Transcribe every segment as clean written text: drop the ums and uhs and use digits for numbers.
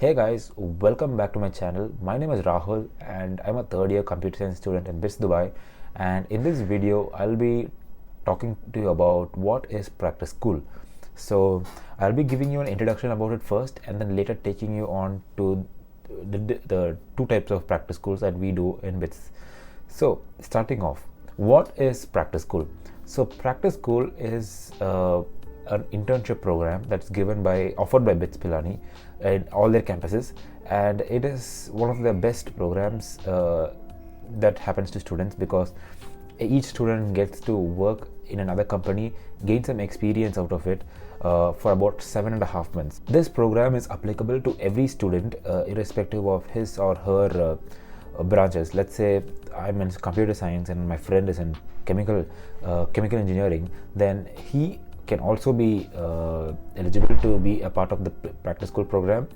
Hey guys, welcome back to my channel. My name is Rahul and I'm a third year computer science student in BITS Dubai, and in this video I'll be talking to you about what is practice school. So I'll be giving you an introduction about it first and then later taking you on to the two types of practice schools that we do in BITS. So starting off, what is practice school? So practice school is an internship program that's offered by BITS Pilani in all their campuses, and it is one of the best programs that happens to students because each student gets to work in another company, gain some experience out of it for about 7.5 months. This program is applicable to every student irrespective of his or her branches. Let's say I'm in computer science and my friend is in chemical engineering, then he can also be eligible to be a part of the practice school program.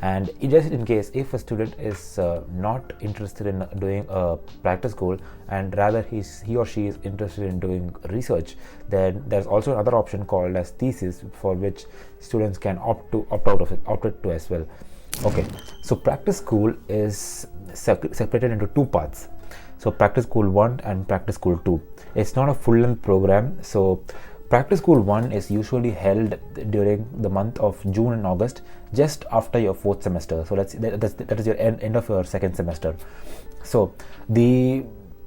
And just in case if a student is not interested in doing a practice school and rather he or she is interested in doing research, then there's also another option called as thesis, for which students can opt it to as well. Okay, so practice school is separated into two parts. So practice school 1 and practice school 2. It's not a full-length program. So practice school 1 is usually held during the month of June and August, just after your fourth semester. So that is your end of your second semester. So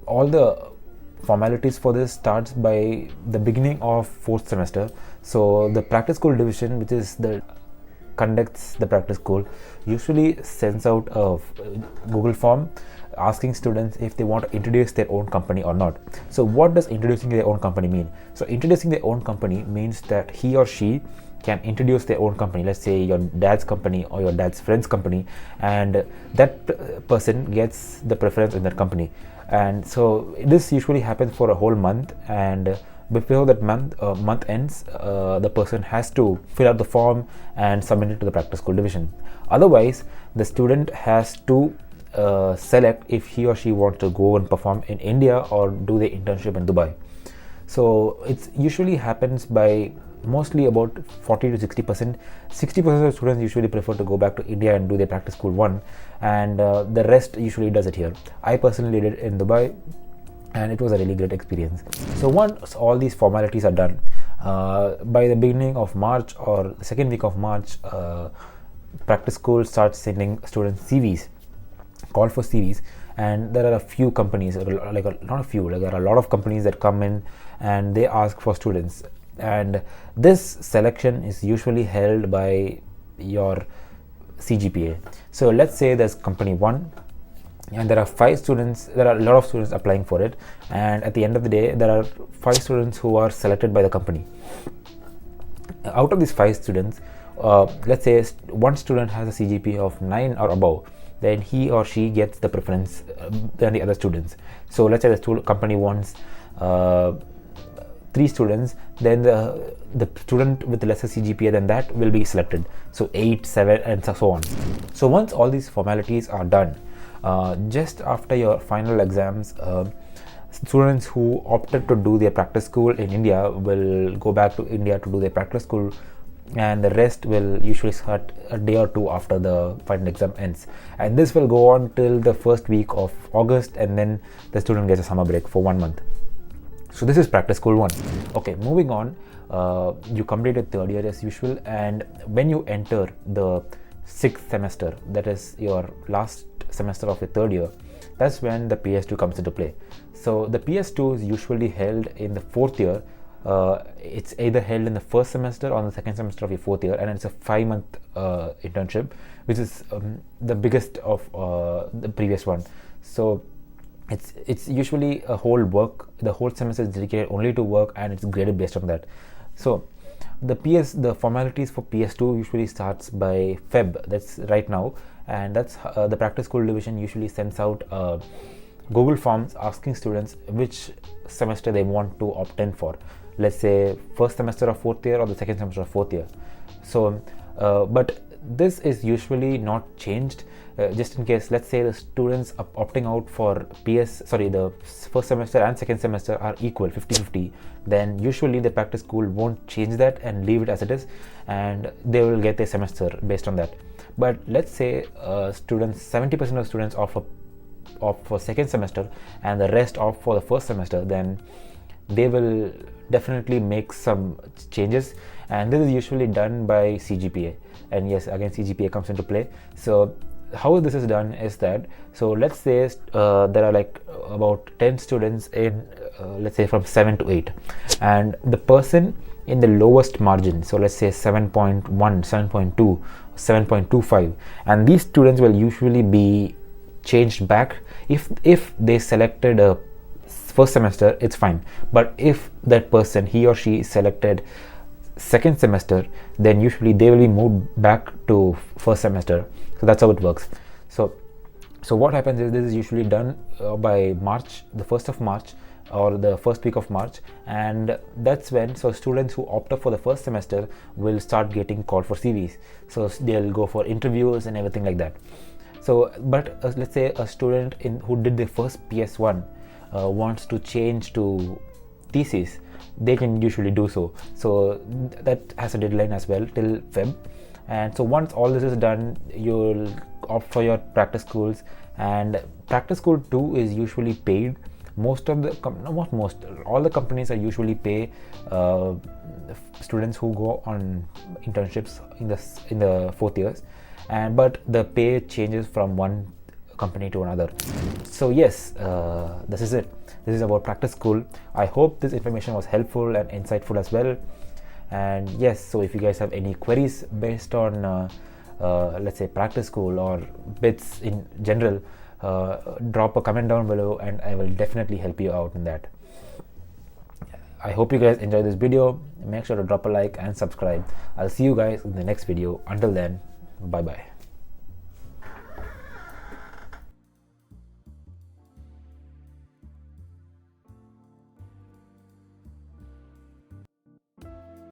all the formalities for this starts by the beginning of fourth semester. So the practice school division, which is the conducts the practice school, usually sends out a Google form asking students if they want to introduce their own company or not. So what does introducing their own company mean? So introducing their own company means that he or she can introduce their own company. Let's say your dad's company or your dad's friend's company, and that person gets the preference in that company. And so this usually happens for a whole month, and before that month ends, the person has to fill out the form and submit it to the practice school division. Otherwise, the student has to select if he or she wants to go and perform in India or do the internship in Dubai. So it usually happens by mostly about 40 to 60%. 60% of students usually prefer to go back to India and do their practice school 1, and the rest usually does it here. I personally did it in Dubai, and it was a really great experience. So once all these formalities are done, by the beginning of March or the second week of March, practice school starts sending students CVs, call for CVs, and there are a few companies, there are a lot of companies that come in and they ask for students, and this selection is usually held by your CGPA. So let's say there's company 1 and there are a lot of students applying for it, and at the end of the day there are 5 students who are selected by the company. Out of these 5 students, let's say one student has a CGPA of 9 or above, then he or she gets the preference than the other students. So let's say the company wants 3 students, then the student with lesser CGPA than that will be selected. So 8, 7 and so on. So once all these formalities are done, just after your final exams, students who opted to do their practice school in India will go back to India to do their practice school, and the rest will usually start a day or two after the final exam ends, and this will go on till the first week of August, and then the student gets a summer break for 1 month. So this is practice school 1. Okay, moving on, you completed third year as usual, and when you enter the 6th semester, that is your last semester of your third year, that's when the PS2 comes into play. So the PS2 is usually held in the 4th year. It's either held in the first semester or the second semester of your 4th year, and it's a 5-month internship, which is the biggest of the previous one. So it's usually the whole semester is dedicated only to work, and it's graded based on that. So the formalities for PS2 usually starts by Feb, that's right now, and that's the practice school division usually sends out Google forms asking students which semester they want to opt in for. Let's say first semester of 4th year or the second semester of 4th year. So but this is usually not changed, just in case. Let's say the students opting out for the first semester and second semester are equal, 50-50, then usually the practice school won't change that and leave it as it is, and they will get their semester based on that. But let's say students, 70% of students opt for second semester and the rest opt for the first semester, then they will definitely make some changes, and this is usually done by CGPA. And yes, again CGPA comes into play. So how this is done is that, so let's say there are like about 10 students in let's say from 7 to 8, and the person in the lowest margin, so let's say 7.1, 7.2, 7.25, and these students will usually be changed back. If they selected a first semester, it's fine, but if that person, he or she, selected second semester, then usually they will be moved back to first semester. So that's how it works. So what happens is, this is usually done by March, the 1st of March or the first week of March, and that's when, so students who opt up for the first semester will start getting called for CVs, so they'll go for interviews and everything like that. So but let's say a student who did the first PS1 wants to change to thesis, they can usually do so. So that has a deadline as well, till Feb. And so once all this is done, you'll opt for your practice schools, and practice school 2 is usually paid. Most of the not most, all the companies are usually pay students who go on internships in the 4th years, and but the pay changes from one company to another. So yes, this is it. This is about practice school. I hope this information was helpful and insightful as well. And yes, so if you guys have any queries based on let's say practice school or BITS in general, drop a comment down below and I will definitely help you out in that. I hope you guys enjoyed this video. Make sure to drop a like and subscribe. I'll see you guys in the next video. Until then, bye bye.